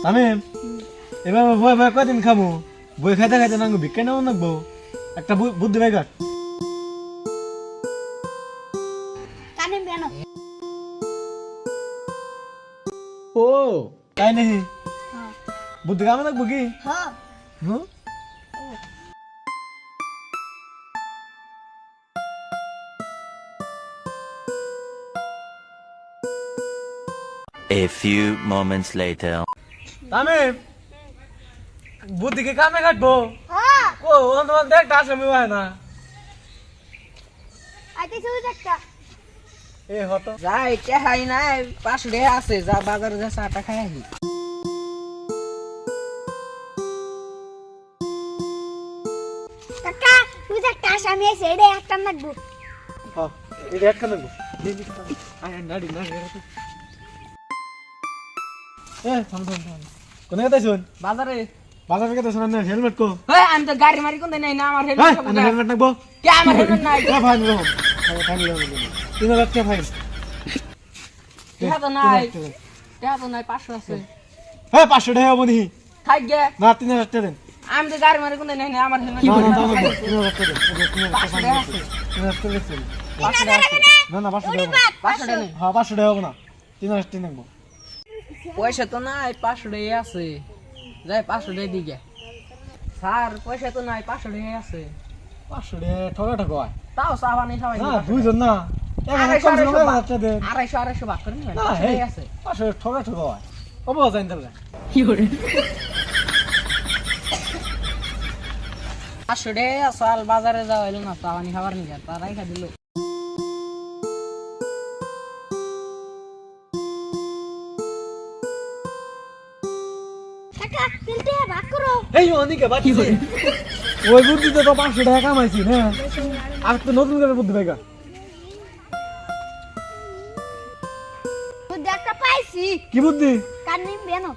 আমি এবার বই বই কদিন খাবো বই খাইতে খাইতে নাঙ্গু ভিক্ষা নেওয়া নাকবো একটা বুদ্ধি বাইকার কানে বেনো ও তাই নাকি হ্যাঁ বুদ্ধি কামে নাকবো কি হ্যাঁ হুম A few moments later. আমি বুদ্ধি কি কামে কাটবো হ্যাঁ ও তোমার দেখটা আসলে হয় না আইতে শুরু একটা এ হতো যাই খাই নাই 5 টাকা আছে যা বাজারে যা চাটা খাই আহি কাকা তুই একটা আসামি আছে রে একটা নাকবো হ্যাঁ এটা একটা নাকবো আয় নাড়ি নাড়ি এ থাম থাম থাম কোনে গেতে শুন বাজারে বাজারে গেতে শুন না হেলমেট কো এই আমি তো গাড়ি মারি কোন নাই না আমার এই হেলমেট আমি হেলমেট নাকবো কে আমার হেলমেট নাই এ ফাইন রো ফাইন রো 3000 টাকা ফাইন কে তো নাই কে তো নাই 500 আছে হ্যাঁ 500 টাকা হবো নি থাক গে না 3000 টাকা দেন আমি তো গাড়ি মারি কোন নাই না আমার হেলমেট না না দাও 3000 টাকা দেন 500 টাকা আছে 3000 টাকা দেন 500 টাকা আছে না না 500 টাকা 500 টাকা নেই হ্যাঁ 500 টাকা হবে না 3000 টাকা নাকবো পয়সা তো নাই 500 টাকা আছে যাই 500 টাকা দিগে স্যার পয়সা তো নাই 500 টাকা আছে 500 টাকা ঠকা ঠকা হয় তাও সাবানি সবাই না দুইজন না এখানে কম ছিল না টাকা দেন 250 ভাগ করে নিবেন না 500 হে টাকা আছে 500 ঠকা ঠকা হয় কবে যাইন তাহলে 500 টাকা সাল বাজারে যাওয়া হইলো না সাবানি খাবার নিয়ে তারাই খা দিল কাকা তিলতে ভাগ করো এই অনিকে বাকি ওই বুদ্ধিতে তো 500 টাকা কামাইছি না আর তো নতুন করে বুদ্ধি ভাইগা বুদ্ধি একটা পাইছি কি বুদ্ধি কানে বেনো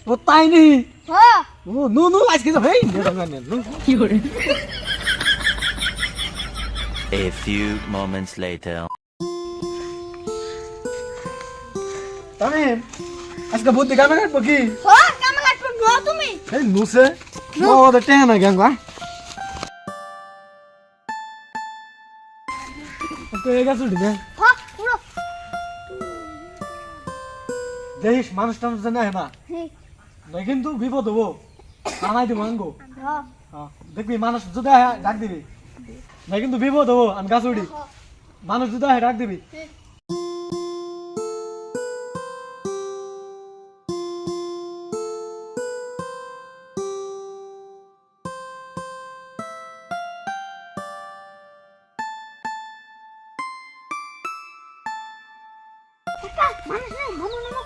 ও তাই নেই হ্যাঁ ও নো নো আজকে তো হেই নে দাঙ্গা নে নো A few moments later. তামি আজকে বুদ্ধি কামে কাটবো কি হ্যাঁ কামে কাটবো নো তুমি এই নুসে ও দে টেনা গ্যাংবা তো এগা ছুটি না হ্যাঁ পুরো দেখিস মানুষ টানুষ না হে না হ্যাঁ না কিন্তু বিপদ হবো কামাই দিব আনগো হ্যাঁ হ্যাঁ দেখবি মানুষ যদি ডাক দিবি না কিন্তু বিপদ হবো আমি গাছ উঠি মানুষ যদি ডাক দিবি কাকা মানুষ নেই নামো নামো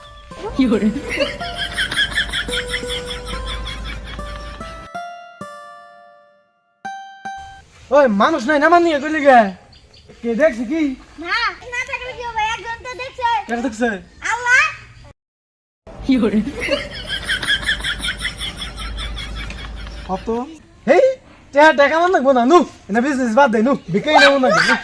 ওই মানুষ নাই নামান নিয়ে কইলি গে কে দেখছি কি না না থাকলে কি হবে একজন তো দেখছে কে দেখছে আল্লাহ কত হেই টাকা মান লাগবো না নু এনে বিজনেস বাদ দে নু বিকাই না মন না